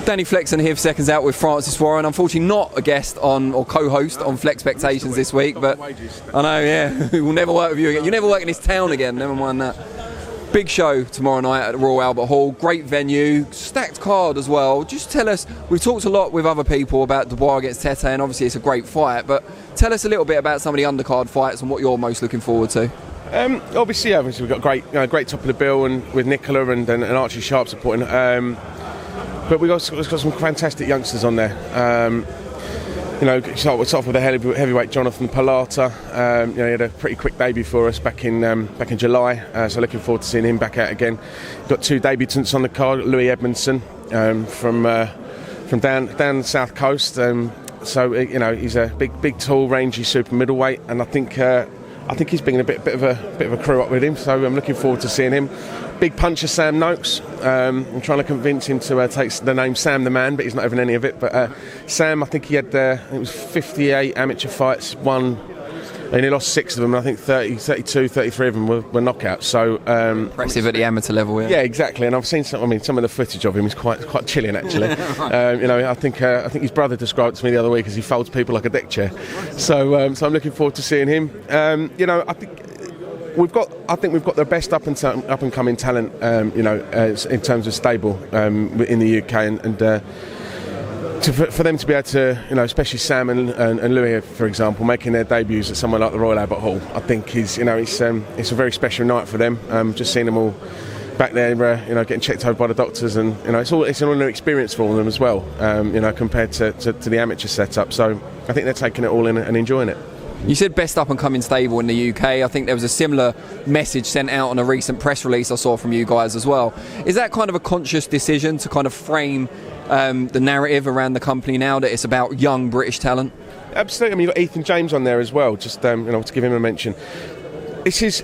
Danny Flexon here for Seconds Out with Francis Warren. Unfortunately not a guest on, or co-host on Flex Spectations this week, but I know, yeah, we'll never work with you again. You never work in this town again, never mind that. Big show tomorrow night at the Royal Albert Hall, great venue, stacked card as well. Just tell us, we've talked a lot with other people about Dubois against Tete, and obviously it's a great fight, but tell us a little bit about some of the undercard fights and what you're most looking forward to. Obviously we've got great top of the bill, and with Nicola and Archie Sharp supporting. But we've got some fantastic youngsters on there. We'll start off with the heavyweight Jonathan Pilata. He had a pretty quick debut for us back in July, so looking forward to seeing him back out again. We've got two debutants on the card, Louis Edmondson from down the south coast. So he's a big, tall, rangy super middleweight, and I think he's bringing a bit of a crew up with him. So I'm looking forward to seeing him. Big puncher Sam Noakes. I'm trying to convince him to take the name Sam the Man, but he's not having any of it. But Sam, I think he had it was 58 amateur fights, and he lost 6 of them. And I think 32, 33 of them were knockouts. So impressive at the amateur level. Yeah, exactly. And I've seen some of the footage of him is quite chilling actually. I think his brother described it to me the other week as he folds people like a deck chair. So I'm looking forward to seeing him. I think we've got the best up and coming talent, in terms of stable in the UK, and for them to be able to, especially Sam and Louis, for example, making their debuts at somewhere like the Royal Albert Hall, I think it's a very special night for them. Just seeing them all back there, getting checked over by the doctors, and it's an all new experience for them as well, compared to the amateur setup. So I think they're taking it all in and enjoying it. You said best up and coming stable in the UK. I think there was a similar message sent out on a recent press release I saw from you guys as well. Is that kind of a conscious decision to kind of frame the narrative around the company now, that it's about young British talent? Absolutely. I mean, you've got Ethan James on there as well, just to give him a mention. This is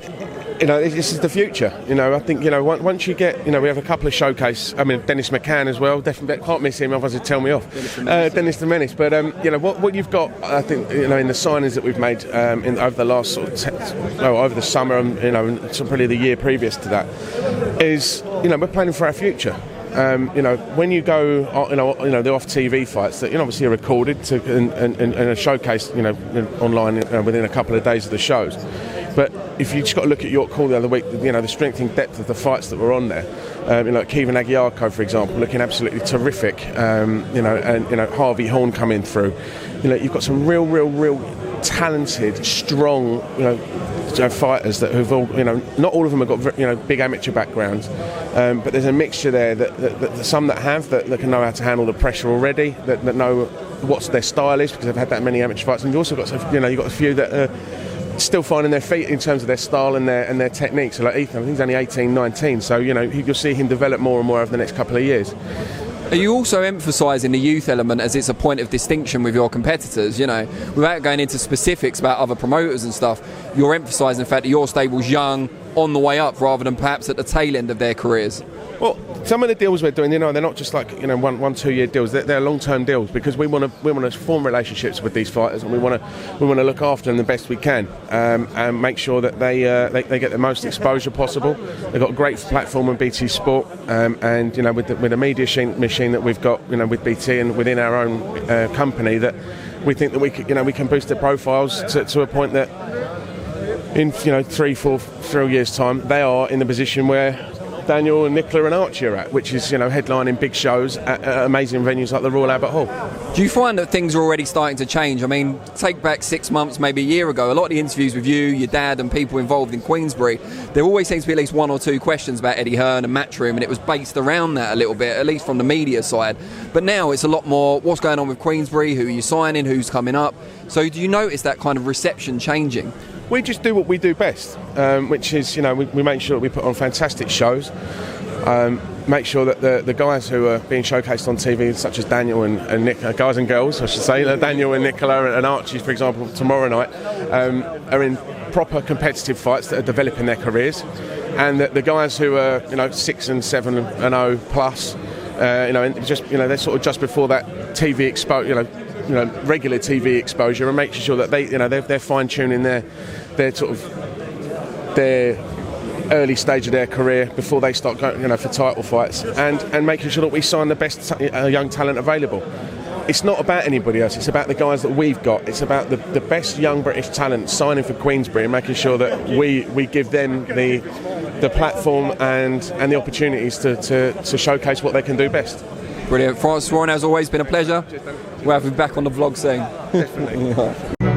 the future. I think once you get, we have a couple of showcase. I mean, Dennis McCann as well. Definitely can't miss him, otherwise he'd tell me off. Dennis the Menace. But what you've got, I think, in the signings that we've made over the last over the summer, and probably the year previous to that, is we're planning for our future. When you go, the off-TV fights that obviously are recorded and are showcased, online within a couple of days of the shows. But if you just got to look at York Hall the other week, the strength and depth of the fights that were on there, like Kevin Aguiarco, for example, looking absolutely terrific, and Harvey Horn coming through. You've got some real talented, strong, fighters that have all, not all of them have got big amateur backgrounds, but there's a mixture there that some that can know how to handle the pressure already, that know what their style is because they've had that many amateur fights, and you've also got you've got a few that are still finding their feet in terms of their style and their technique. So like Ethan, I think he's only 18, 19, so you'll see him develop more and more over the next couple of years. Are you also emphasising the youth element as it's a point of distinction with your competitors? Without going into specifics about other promoters and stuff, you're emphasising the fact that your stable's young, on the way up, rather than perhaps at the tail end of their careers. Well, some of the deals we're doing, they're not just like 1-2 year deals. They're long-term deals because we want to form relationships with these fighters, and we want to look after them the best we can, and make sure that they get the most exposure possible. They've got a great platform on BT Sport, and with the media machine that we've got, with BT and within our own company, that we think that we can boost their profiles to a point that in 3 years' time they are in the position where Daniel and Nicola and Archie are at, which is headlining big shows at amazing venues like the Royal Albert Hall. Do you find that things are already starting to change? I mean, take back 6 months, maybe a year ago, a lot of the interviews with you, your dad and people involved in Queensberry, there always seems to be at least 1 or 2 questions about Eddie Hearn and Matchroom, and it was based around that a little bit, at least from the media side. But now it's a lot more, what's going on with Queensberry, who are you signing, who's coming up? So do you notice that kind of reception changing? We just do what we do best, which is, we make sure that we put on fantastic shows, make sure that the guys who are being showcased on TV, such as Daniel and Nick, guys and girls, I should say, Daniel and Nicola and Archie, for example, tomorrow night, are in proper competitive fights that are developing their careers, and that the guys who are 6 and 7 and 0 plus, they're sort of just before that TV exposure, regular TV exposure, and making sure that they're fine tuning their early stage of their career before they start going, for title fights, and making sure that we sign the best young talent available. It's not about anybody else, it's about the guys that we've got. It's about the best young British talent signing for Queensberry and making sure that we give them the platform and the opportunities to showcase what they can do best. Brilliant. Francis Warren, as always, been a pleasure. We'll have you back on the vlog soon. Definitely.